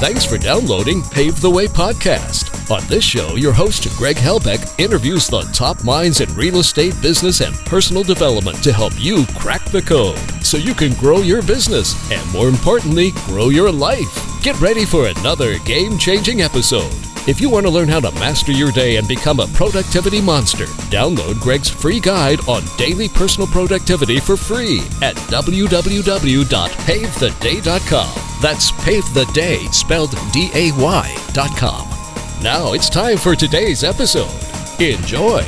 Thanks for downloading Pave the Way Podcast. On this show, your host, Greg Helbeck, interviews the top minds in real estate, business, and personal development to help you crack the code so you can grow your business and, more importantly, grow your life. Get ready for another game-changing episode. If you want to learn how to master your day and become a productivity monster, download Greg's free guide on daily personal productivity for free at www.pavetheday.com. That's Pave the Day, spelled DAY.com. Now it's time for today's episode. Enjoy.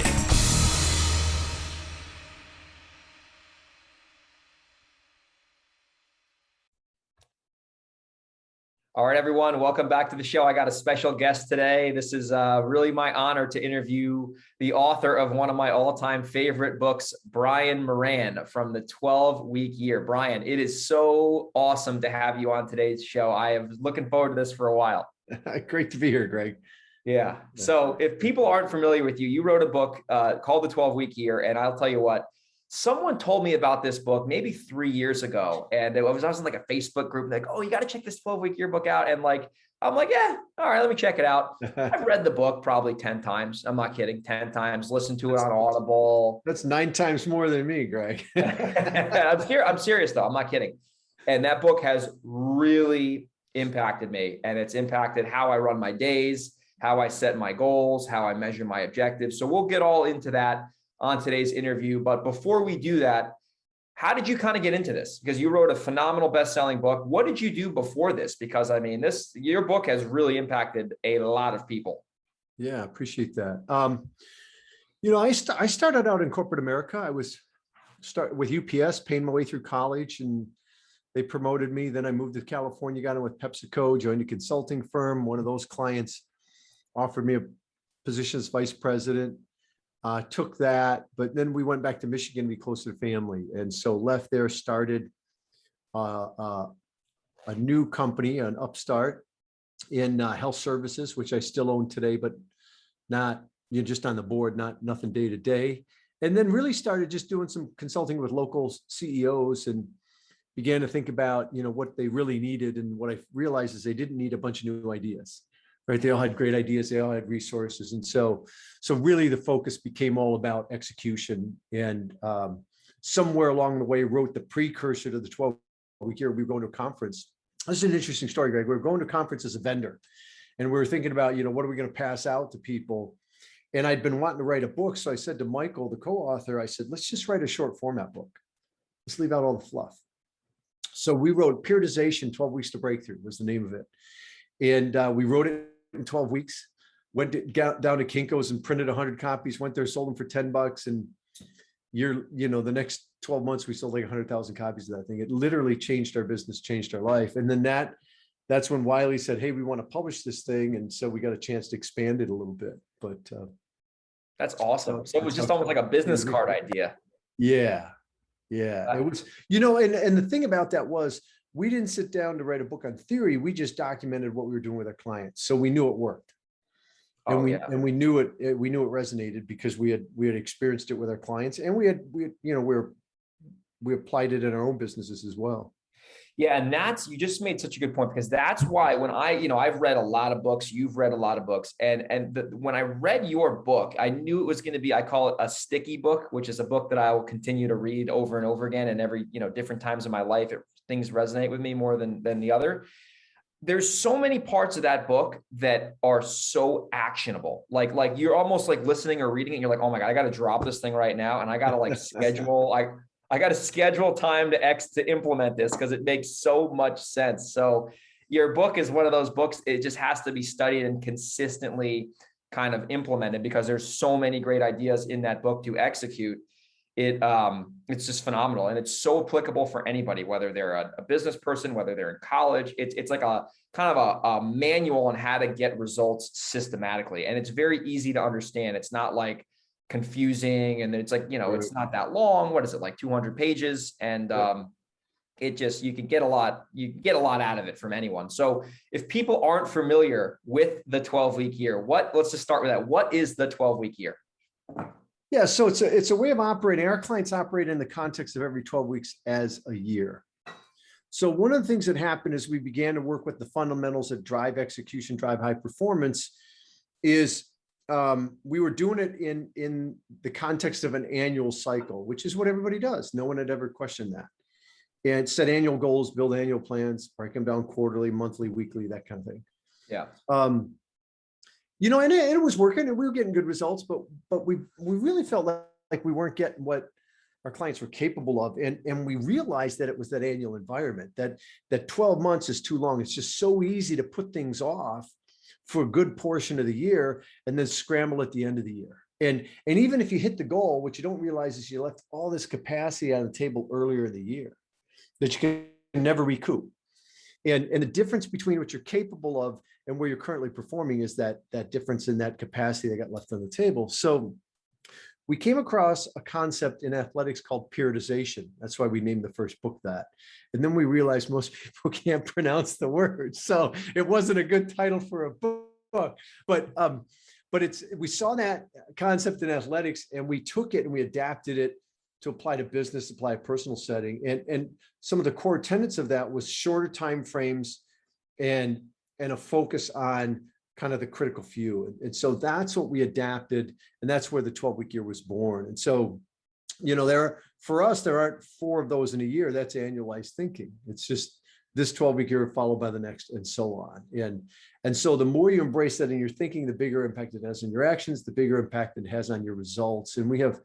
All right, everyone, welcome back to the show. I got a special guest today. This is really my honor to interview the author of one of my all-time favorite books, Brian Moran, from the 12-Week Year. Brian, it is so awesome to have you on today's show. I am looking forward to this for a while. Great to be here, Greg. Yeah. So if people aren't familiar with you, you wrote a book called The 12-Week Year, and I'll tell you what, someone told me about this book maybe 3 years ago, and I was in like a Facebook group, like, oh, you got to check this 12-Week Year book out. And I'm like, yeah, all right, let me check it out. I've read the book probably 10 times. I'm not kidding. 10 times, listened to it on Audible. That's 9 times more than me, Greg. I'm serious though. I'm not kidding. And that book has really impacted me, and it's impacted how I run my days, how I set my goals, how I measure my objectives. So we'll get all into that on today's interview. But before we do that, how did you kind of get into this? Because you wrote a phenomenal best-selling book. What did you do before this? Because I mean, your book has really impacted a lot of people. Yeah, appreciate that. I started out in corporate America. I was with UPS, paying my way through college, and they promoted me. Then I moved to California, got in with PepsiCo, joined a consulting firm. One of those clients offered me a position as vice president. Took that, but then we went back to Michigan to be closer to family. And so left there, started a new company, an upstart in health services, which I still own today, but not, just on the board, nothing day to day. And then really started just doing some consulting with local CEOs and began to think about, what they really needed. And what I realized is they didn't need a bunch of new ideas. Right. They all had great ideas. They all had resources. And so really the focus became all about execution. And somewhere along the way, wrote the precursor to the 12-Week Year. We were going to a conference. This is an interesting story, Greg. We were going to a conference as a vendor, and we were thinking about, what are we going to pass out to people? And I'd been wanting to write a book. So I said to Michael, the co-author, I said, let's just write a short format book. Let's leave out all the fluff. So we wrote Periodization, 12 Weeks to Breakthrough was the name of it. And we wrote it in 12 weeks, went down to Kinko's and printed 100 copies, went there, sold them for $10. And the next 12 months, we sold like 100,000 copies of that thing. It literally changed our business, changed our life. And then that's when Wiley said, hey, we want to publish this thing. And so we got a chance to expand it a little bit, but that's awesome. So it was just almost like a business card idea. Yeah. It was, and the thing about that was, we didn't sit down to write a book on theory. We just documented what we were doing with our clients. So we knew it worked. And we knew it resonated because we had experienced it with our clients, and we applied it in our own businesses as well. Yeah. And you just made such a good point, because that's why when I've read a lot of books, you've read a lot of books. When I read your book, I knew it was going to be, I call it a sticky book, which is a book that I will continue to read over and over again. And every, different times in my life, things resonate with me more than the other. There's so many parts of that book that are so actionable. Like you're almost like listening or reading it, and you're like, oh my God, I got to drop this thing right now. And I got to schedule, I got to schedule time to implement this, because it makes so much sense. So your book is one of those books. It just has to be studied and consistently kind of implemented, because there's so many great ideas in that book to execute. It's just phenomenal, and it's so applicable for anybody, whether they're a business person, whether they're in college. It's like a kind of a manual on how to get results systematically, and it's very easy to understand. It's not like confusing, and it's like, it's not that long. What is it, like 200 pages? And you can get a lot out of it from anyone. So if people aren't familiar with the 12-Week Year, let's just start with that. What is the 12-Week Year? Yeah, so it's a way of operating. Our clients operate in the context of every 12 weeks as a year. So one of the things that happened is we began to work with the fundamentals that drive execution, drive high performance is we were doing it in the context of an annual cycle, which is what everybody does. No one had ever questioned that. And set annual goals, build annual plans, break them down quarterly, monthly, weekly, that kind of thing. Yeah. And it was working and we were getting good results, but we really felt like we weren't getting what our clients were capable of. And we realized that it was that annual environment, that 12 months is too long. It's just so easy to put things off for a good portion of the year and then scramble at the end of the year. And even if you hit the goal, what you don't realize is you left all this capacity on the table earlier in the year that you can never recoup. And the difference between what you're capable of and where you're currently performing is that difference in that capacity that got left on the table. So we came across a concept in athletics called periodization. That's why we named the first book that. And then we realized most people can't pronounce the word. So it wasn't a good title for a book. But we saw that concept in athletics and we took it and we adapted it to apply to business, apply to personal setting. And some of the core tenets of that was shorter time frames and a focus on kind of the critical few. And so that's what we adapted. And that's where the 12-week year was born. And so, for us, there aren't 4 of those in a year. That's annualized thinking. It's just this 12-week year followed by the next and so on. And so the more you embrace that in your thinking, the bigger impact it has in your actions, the bigger impact it has on your results. And we have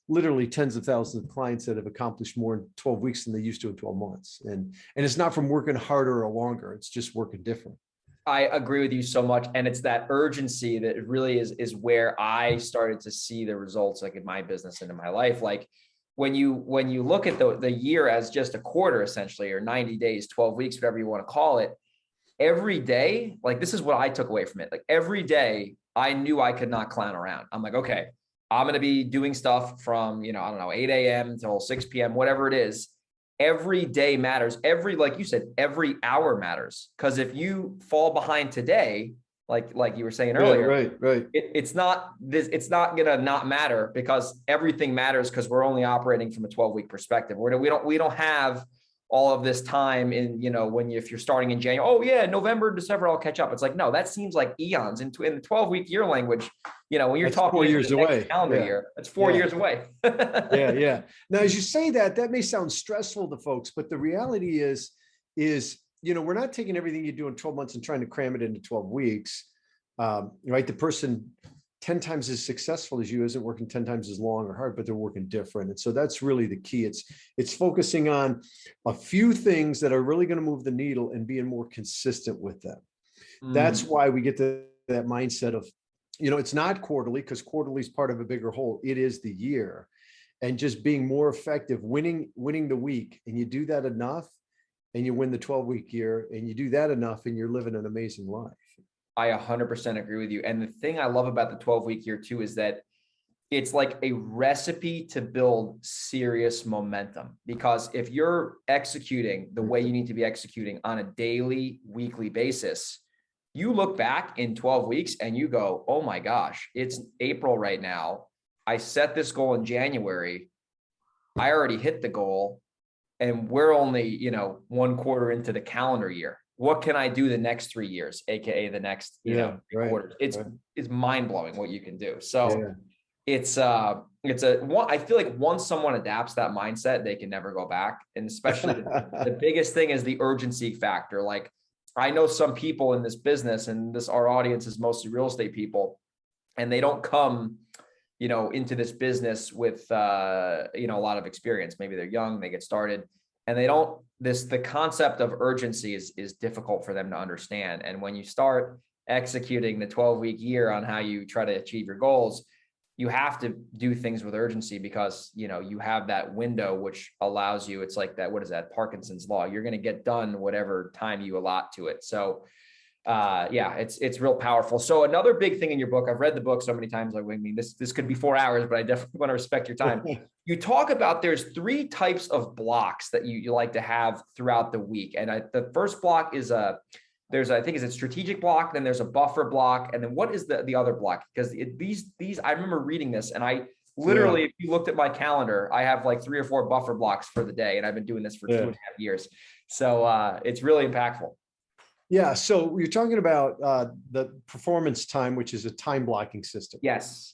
literally tens of thousands of clients that have accomplished more in 12 weeks than they used to in 12 months. And it's not from working harder or longer. It's just working different. I agree with you so much. And it's that urgency that really is where I started to see the results, like in my business and in my life. Like when you look at the year as just a quarter, essentially, or 90 days, 12 weeks, whatever you want to call it, every day, like this is what I took away from it. Like every day I knew I could not clown around. I'm like, okay, I'm going to be doing stuff from, 8 a.m. till 6 p.m., whatever it is. Every day matters. Like you said, every hour matters. Because if you fall behind today, like you were saying earlier, right. It's not going to not matter because everything matters because we're only operating from a 12-week perspective. We don't have all of this time in, if you're starting in January, oh yeah, November, December, I'll catch up. It's like, no, that seems like eons in the 12-week year language, when you're that's talking 4 years away, calendar year, that's 4 years away. Yeah. Now, as you say that may sound stressful to folks, but the reality is, we're not taking everything you do in 12 months and trying to cram it into 12 weeks, right? The person 10 times as successful as you isn't working 10 times as long or hard, but they're working different. And so that's really the key. It's focusing on a few things that are really going to move the needle and being more consistent with them. That's why we get to that mindset of, it's not quarterly because quarterly is part of a bigger whole. It is the year, and just being more effective, winning the week. And you do that enough and you win the 12-week year, and you do that enough and you're living an amazing life. I 100% agree with you. And the thing I love about the 12-week year too, is that it's like a recipe to build serious momentum, because if you're executing the way you need to be executing on a daily, weekly basis, you look back in 12 weeks and you go, oh my gosh, it's April right now. I set this goal in January. I already hit the goal and we're only, 1 quarter into the calendar year. What can I do the next 3 years, AKA the next, quarters? It's mind blowing what you can do. So I feel like once someone adapts that mindset, they can never go back. And especially the biggest thing is the urgency factor. Like I know some people in this business, and our audience is mostly real estate people, and they don't come, into this business with, a lot of experience. Maybe they're young, they get started. And the concept of urgency is difficult for them to understand. And when you start executing the 12-week year on how you try to achieve your goals, you have to do things with urgency because, you have that window, which allows you, it's like that, what is that? Parkinson's law. You're going to get done whatever time you allot to it. So it's real powerful. So another big thing in your book, I've read the book so many times, like, this could be 4 hours, but I definitely want to respect your time. You talk about there's 3 types of blocks that you like to have throughout the week. And the first block is I think it's a strategic block. Then there's a buffer block. And then what is the other block? Because these, I remember reading this and I Literally, if you looked at my calendar, I have like 3 or 4 buffer blocks for the day, and I've been doing this for 2.5 years. So it's really impactful. Yeah. So you're talking about the performance time, which is a time blocking system. Yes.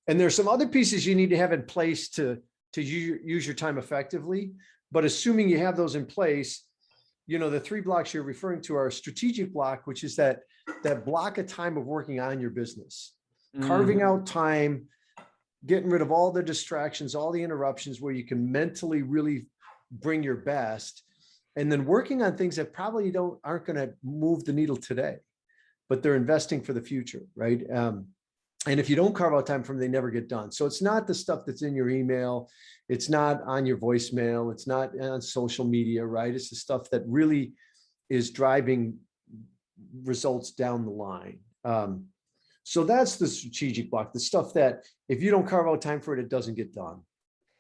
And there's some other pieces you need to have in place to use your time effectively. But assuming you have those in place, the 3 blocks you're referring to are a strategic block, which is that block of time of working on your business, carving out time, getting rid of all the distractions, all the interruptions where you can mentally really bring your best, and then working on things that probably aren't going to move the needle today, but they're investing for the future, right? And if you don't carve out time for them, they never get done. So it's not the stuff that's in your email. It's not on your voicemail. It's not on social media, right? It's the stuff that really is driving results down the line. So that's the strategic block, the stuff that if you don't carve out time for it, it doesn't get done.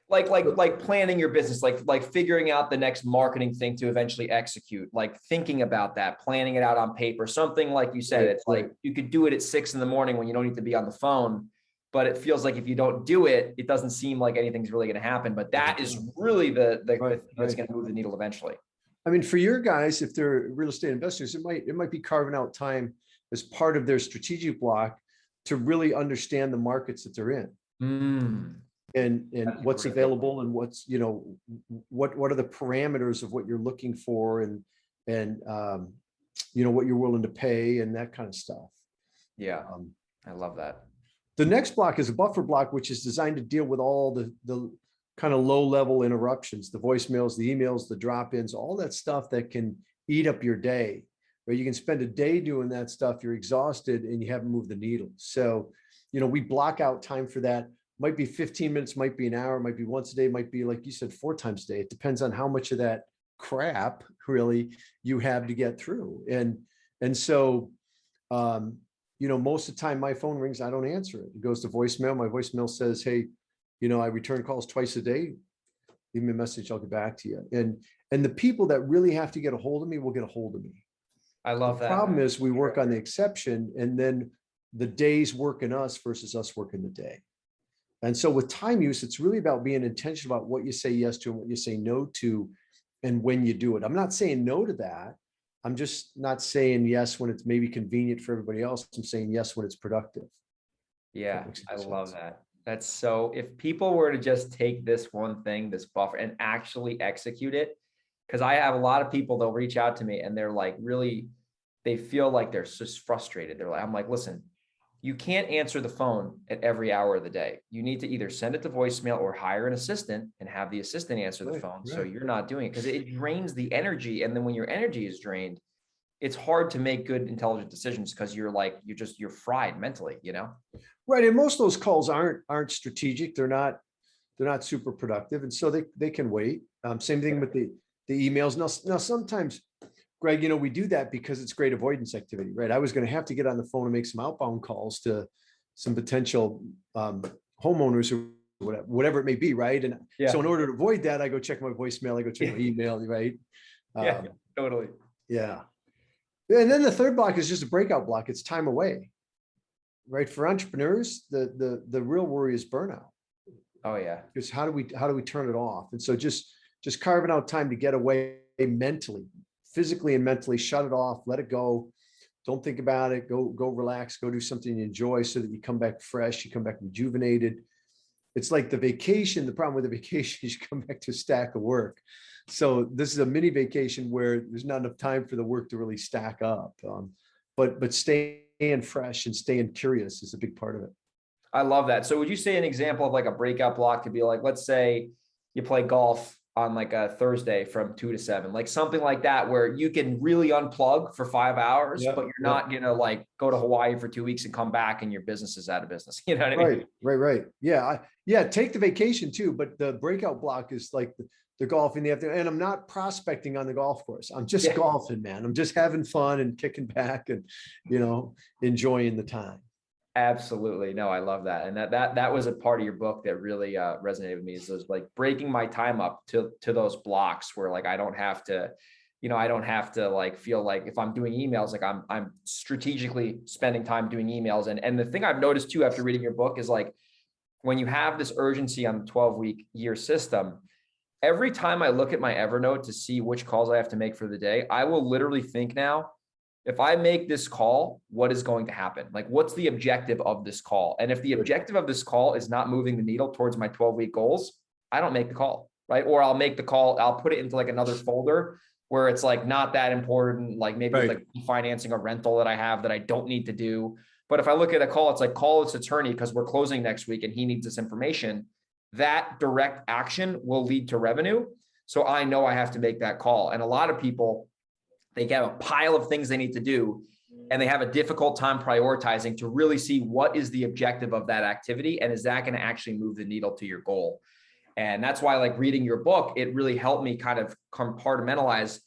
Like planning your business, like figuring out the next marketing thing to eventually execute, like thinking about that, planning it out on paper, something like you said, it's like you could do it at 6 a.m. when you don't need to be on the phone, but it feels like if you don't do it, it doesn't seem like anything's really going to happen. But that is really the thing that's going to move the needle eventually. I mean, for your guys, if they're real estate investors, it might be carving out time as part of their strategic block to really understand the markets that they're in. And what's available and what's, what are the parameters of what you're looking for and what you're willing to pay and that kind of stuff. Yeah. I love that. The next block is a buffer block, which is designed to deal with all the kind of low level interruptions, the voicemails, the emails, the drop-ins, all that stuff that can eat up your day, where you can spend a day doing that stuff. You're exhausted and you haven't moved the needle. So, we block out time for that. Might be 15 minutes, might be an hour, might be once a day, might be, like you said, 4 times a day. It depends on how much of that crap really you have to get through. And so, most of the time my phone rings, I don't answer it. It goes to voicemail. My voicemail says, hey, I return calls twice a day. Leave me a message, I'll get back to you. And the people that really have to get a hold of me will get a hold of me. I love that. The problem is we work on the exception, and then the day's working us versus us working the day. And so with time use, it's really about being intentional about what you say yes to and what you say no to, and when you do it. I'm not saying no to that. I'm just not saying yes when it's maybe convenient for everybody else. I'm saying yes when it's productive. Yeah, I love that. That's so, if people were to just take this one thing, this buffer, and actually execute it, because I have a lot of people, they'll reach out to me and they're like, really, they feel like they're just frustrated. I'm like, listen, you can't answer the phone at every hour of the day. You need to either send it to voicemail or hire an assistant and have the assistant answer the phone. So you're not doing it, because it drains the energy. And then when your energy is drained, it's hard to make good, intelligent decisions, because you're fried mentally, Right. And most of those calls aren't strategic. They're not super productive. And so they can wait. Same thing with the emails. Now sometimes, Greg, we do that because it's great avoidance activity, right? I was going to have to get on the phone and make some outbound calls to some potential homeowners or whatever it may be, right? And so in order to avoid that, I go check my voicemail, I go check my email, right? Totally. Yeah. And then the third block is just a breakout block. It's time away, right? For entrepreneurs, the real worry is burnout. Oh yeah. Because how do we turn it off? And so just carving out time to get away mentally, physically and mentally, shut it off, let it go. Don't think about it. Go relax, go do something you enjoy, so that you come back fresh, you come back rejuvenated. It's like the vacation. The problem with the vacation is you come back to a stack of work. So this is a mini vacation where there's not enough time for the work to really stack up. But staying fresh and staying curious is a big part of it. I love that. So would you say an example of like a breakout block could be like, let's say you play golf on like a Thursday from 2 to 7, like something like that, where you can really unplug for 5 hours, but you're not going to like go to Hawaii for 2 weeks and come back and your business is out of business. You know what I mean? Right. Yeah. Take the vacation too, but the breakout block is like the golf in the afternoon. And I'm not prospecting on the golf course. I'm just golfing, man. I'm just having fun and kicking back and, enjoying the time. Absolutely. No, I love that. And that was a part of your book that really resonated with me, is those like breaking my time up to those blocks where like I don't have to like feel like if I'm doing emails, like I'm strategically spending time doing emails. And the thing I've noticed too after reading your book is like when you have this urgency on the 12-week year system, every time I look at my Evernote to see which calls I have to make for the day, I will literally think now, if I make this call, what is going to happen? Like, what's the objective of this call? And if the objective of this call is not moving the needle towards my 12-week goals, I don't make the call, right? Or I'll make the call, I'll put it into like another folder where it's like not that important, like maybe it's like financing a rental that I have that I don't need to do. But if I look at a call, it's like, call this attorney because we're closing next week and he needs this information. That direct action will lead to revenue. So I know I have to make that call. And a lot of people, they get a pile of things they need to do, and they have a difficult time prioritizing to really see what is the objective of that activity. And is that going to actually move the needle to your goal? And that's why, like, reading your book, it really helped me kind of compartmentalize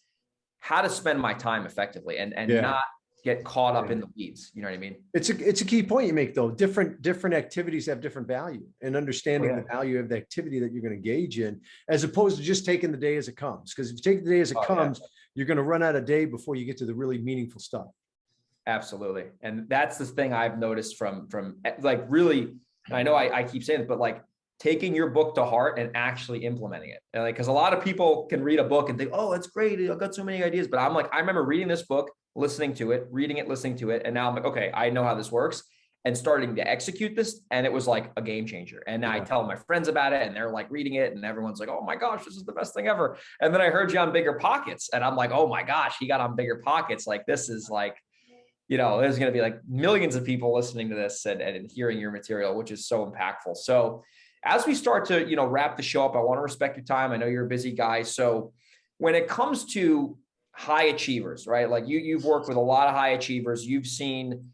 how to spend my time effectively and not get caught up in the weeds. You know what I mean? It's a key point you make, though. Different activities have different value, and understanding the value of the activity that you're going to engage in, as opposed to just taking the day as it comes. Because if you take the day as it comes, you're going to run out of day before you get to the really meaningful stuff. Absolutely. And that's the thing I've noticed from like, really, I know I keep saying it, but like taking your book to heart and actually implementing it. And like, cause a lot of people can read a book and think, oh, it's great, I've got so many ideas. But I'm like, I remember reading this book, listening to it, listening to it. And now I'm like, okay, I know how this works, and starting to execute this. And it was like a game changer. And now I tell my friends about it, and they're like reading it, and everyone's like, oh my gosh, this is the best thing ever. And then I heard you on Bigger Pockets, and I'm like, oh my gosh, he got on Bigger Pockets. Like, this is like, you know, there's going to be like millions of people listening to this and hearing your material, which is so impactful. So as we start to, you know, wrap the show up, I want to respect your time. I know you're a busy guy. So when it comes to high achievers, right? Like you've worked with a lot of high achievers. You've seen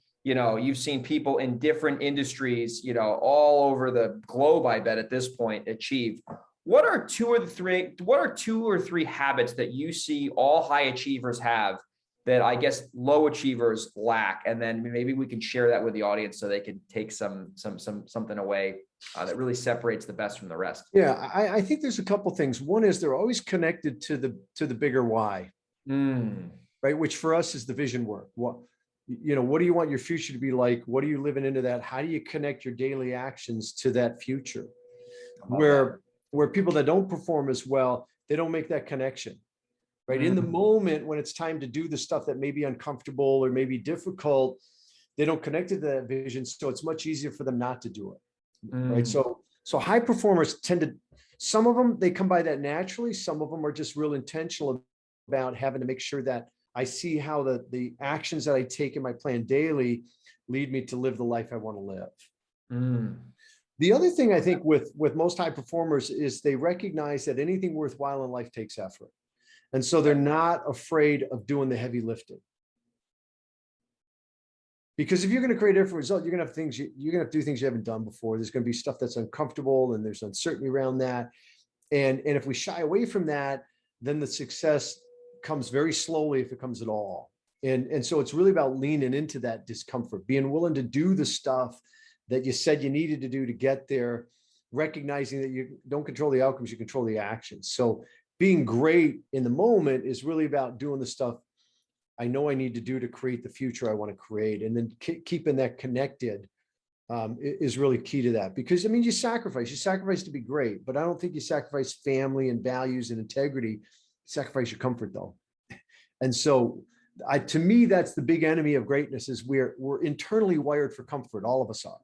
people in different industries, you know, all over the globe, I bet at this point, achieve. What are two or three habits that you see all high achievers have that I guess low achievers lack? And then maybe we can share that with the audience so they can take something away that really separates the best from the rest. Yeah, I think there's a couple things. One is they're always connected to the bigger why, right? Which for us is the vision work. What do you want your future to be like? What are you living into that? How do you connect your daily actions to that future? Where people that don't perform as well, they don't make that connection. Right. In the moment when it's time to do the stuff that may be uncomfortable or may be difficult, they don't connect to that vision. So it's much easier for them not to do it. Right. So high performers some of them, they come by that naturally. Some of them are just real intentional about having to make sure that I see how the actions that I take in my plan daily lead me to live the life I want to live. The other thing I think with most high performers is they recognize that anything worthwhile in life takes effort. And so they're not afraid of doing the heavy lifting. Because if you're going to create a different result, you're going to have to do things you haven't done before. There's going to be stuff that's uncomfortable, and there's uncertainty around that. And if we shy away from that, then the success comes very slowly, if it comes at all. And so it's really about leaning into that discomfort, being willing to do the stuff that you said you needed to do to get there, recognizing that you don't control the outcomes, you control the actions. So being great in the moment is really about doing the stuff I know I need to do to create the future I want to create. And then keeping that connected is really key to that. Because, I mean, you sacrifice to be great, but I don't think you sacrifice family and values and integrity. You sacrifice your comfort, though. And so to me, that's the big enemy of greatness, is we're internally wired for comfort. All of us are.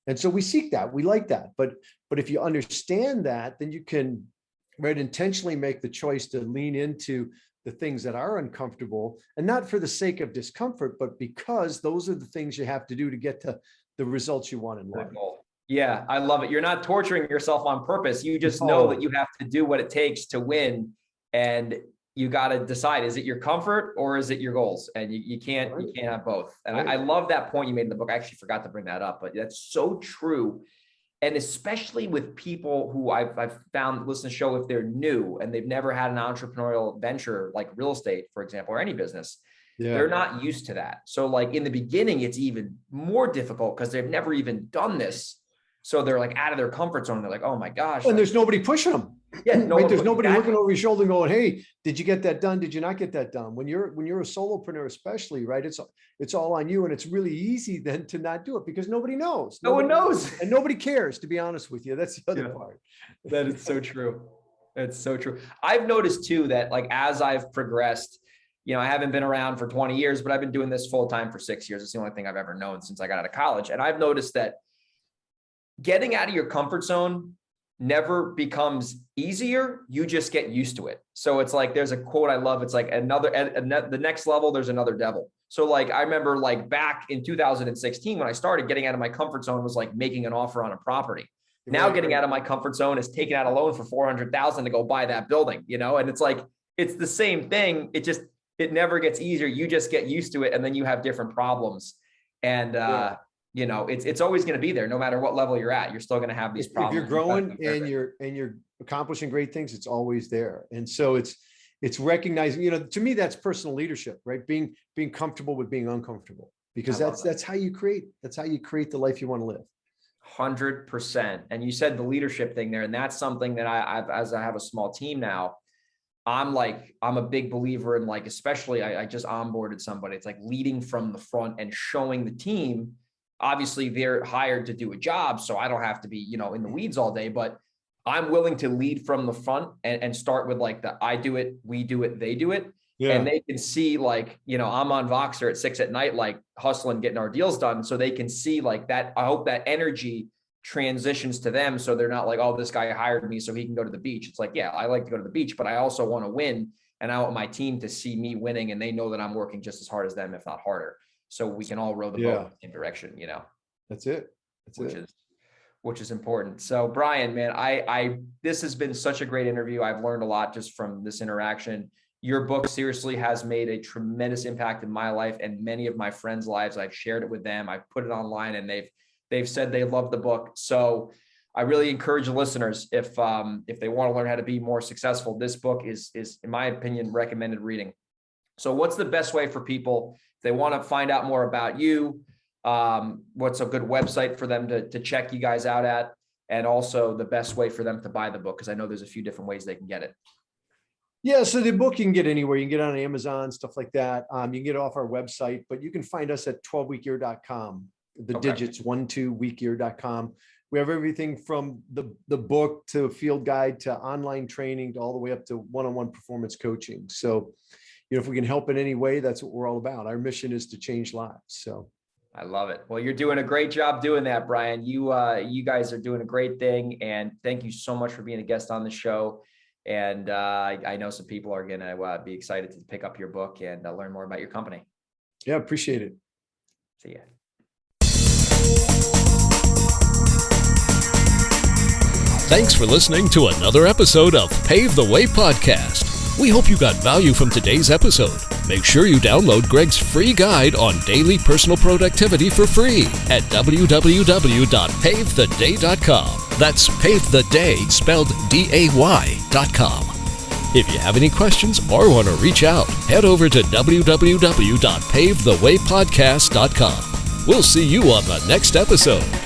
And so we seek that. We like that. But if you understand that, then you can intentionally make the choice to lean into the things that are uncomfortable, and not for the sake of discomfort, but because those are the things you have to do to get to the results you want in life. Yeah, I love it. You're not torturing yourself on purpose. You just know that you have to do what it takes to win, and you got to decide, is it your comfort or is it your goals? And you can't have both. And I love that point you made in the book. I actually forgot to bring that up, but that's so true. And especially with people who I've found listen to the show, if they're new and they've never had an entrepreneurial venture like real estate, for example, or any business, they're not used to that. So like in the beginning, it's even more difficult because they've never even done this. So they're like out of their comfort zone. They're like, oh my gosh. And there's nobody pushing them. Yeah, right? There's nobody looking over your shoulder and going, hey, did you get that done? Did you not get that done? When you're a solopreneur, especially, right? It's all on you. And it's really easy then to not do it because nobody knows. No one knows. And nobody cares, to be honest with you. That's the other part. That is so true. It's so true. I've noticed too, that like, as I've progressed, I haven't been around for 20 years, but I've been doing this full time for 6 years. It's the only thing I've ever known since I got out of college. And I've noticed that getting out of your comfort zone never becomes easier. You just get used to it. So it's like, there's a quote I love. It's like the next level, there's another devil. So like, I remember like back in 2016, when I started, getting out of my comfort zone was like making an offer on a property. Now getting out of my comfort zone is taking out a loan for $400,000 to go buy that building, and it's like, it's the same thing. It never gets easier. You just get used to it. And then you have different problems. And, it's always going to be there. No matter what level you're at, you're still going to have these problems. If you're growing and you're accomplishing great things, it's always there. And so it's recognizing, to me, that's personal leadership, right? Being comfortable with being uncomfortable, because that's how you create the life you want to live. 100%. And you said the leadership thing there. And that's something that as I have a small team now, I'm a big believer in, like, especially I just onboarded somebody. It's like leading from the front and showing the team. Obviously they're hired to do a job, so I don't have to be, in the weeds all day, but I'm willing to lead from the front and start with like I do it, we do it, they do it. Yeah. And they can see like, I'm on Voxer at 6 p.m, like hustling, getting our deals done. So they can see like that. I hope that energy transitions to them. So they're not like, oh, this guy hired me so he can go to the beach. It's like, yeah, I like to go to the beach, but I also want to win. And I want my team to see me winning, and they know that I'm working just as hard as them, if not harder. So we can all row the boat in the same direction, That's it. Which is important. So Brian, man, this has been such a great interview. I've learned a lot just from this interaction. Your book seriously has made a tremendous impact in my life and many of my friends' lives. I've shared it with them. I've put it online, and they've said they love the book. So I really encourage listeners, if they want to learn how to be more successful, this book is in my opinion recommended reading. So what's the best way for people, if they want to find out more about you? What's a good website for them to check you guys out at? And also the best way for them to buy the book, because I know there's a few different ways they can get it. Yeah, so the book you can get anywhere. You can get it on Amazon, stuff like that. You can get it off our website, but you can find us at 12weekyear.com. Digits 12weekyear.com. We have everything from the book to field guide to online training to all the way up to one-on-one performance coaching. So, if we can help in any way, that's what we're all about. Our mission is to change lives. So I love it. Well, you're doing a great job doing that, Brian. You guys are doing a great thing. And thank you so much for being a guest on the show. And I know some people are going to be excited to pick up your book and learn more about your company. Yeah, appreciate it. See ya. Thanks for listening to another episode of Pave the Way Podcast. We hope you got value from today's episode. Make sure you download Greg's free guide on daily personal productivity for free at www.pavetheday.com. That's Pave the Day, spelled DAY.com. If you have any questions or want to reach out, head over to www.pavethewaypodcast.com. We'll see you on the next episode.